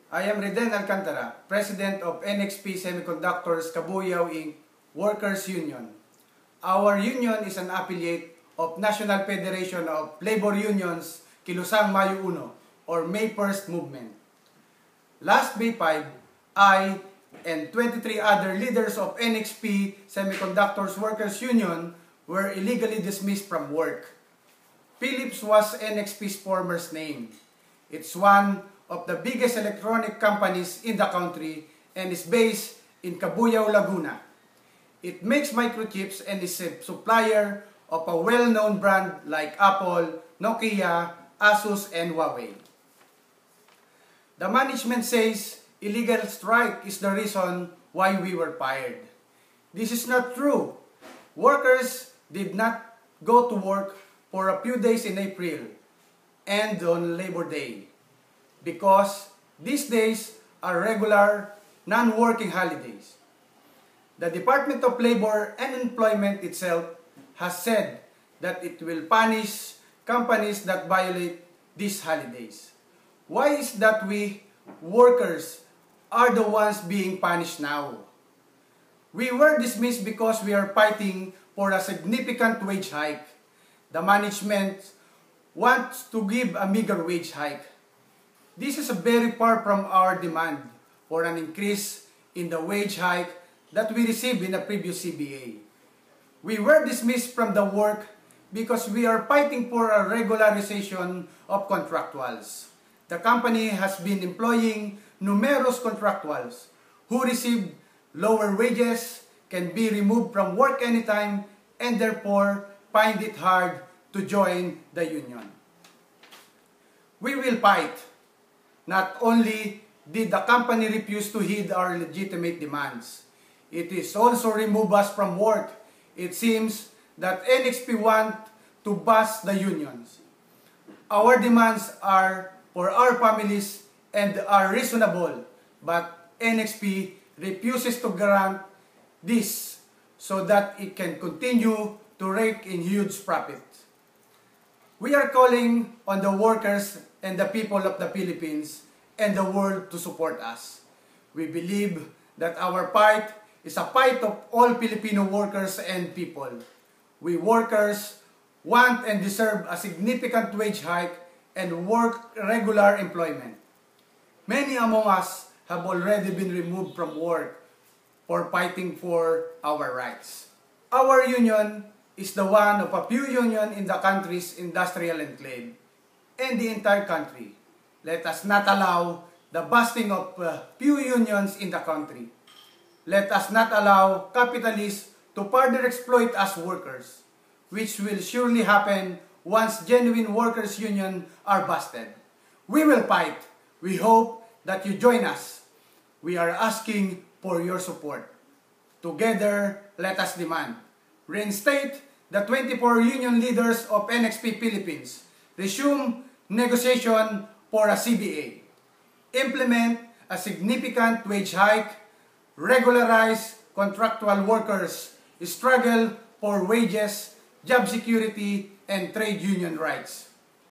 I am Riden Alcantara, President of NXP Semiconductors Cabuyao Inc. Workers Union. Our union is an affiliate of National Federation of Labor Unions Kilusang Mayo 1 or May 1st Movement. Last May 5, I and 23 other leaders of NXP Semiconductors Workers Union were illegally dismissed from work. Philips was NXP's former name. It's one of the biggest electronic companies in the country and is based in Cabuyao, Laguna. It makes microchips and is a supplier of a well-known brand like Apple, Nokia, Asus, and Huawei. The management says illegal strike is the reason why we were fired. This is not true. Workers did not go to work for a few days in April and on Labor Day, because these days are regular, non-working holidays. The Department of Labor and Employment itself has said that it will punish companies that violate these holidays. Why is that we, workers, are the ones being punished now? We were dismissed because we are fighting for a significant wage hike. The management wants to give a meager wage hike. This is very far from our demand for an increase in the wage hike that we received in the previous CBA. We were dismissed from the work because we are fighting for a regularization of contractuals. The company has been employing numerous contractuals who receive lower wages, can be removed from work anytime, and therefore find it hard to join the union. We will fight. Not only did the company refuse to heed our legitimate demands, it is also remove us from work. It seems that NXP want to bust the unions. Our demands are for our families and are reasonable, but NXP refuses to grant this so that it can continue to rake in huge profit. We are calling on the workers and the people of the Philippines and the world to support us. We believe that our fight is a fight of all Filipino workers and people. We workers want and deserve a significant wage hike and work regular employment. Many among us have already been removed from work for fighting for our rights. Our union is the one of a few unions in the country's industrial enclave and the entire country. Let us not allow the busting of few unions in the country. Let us not allow capitalists to further exploit us workers, which will surely happen once genuine workers' unions are busted. We will fight. We hope that you join us. We are asking for your support. Together, let us demand. Reinstate the 24 union leaders of NXP Philippines. Resume negotiation for a CBA. Implement a significant wage hike. Regularize contractual workers. Struggle for wages, job security, and trade union rights.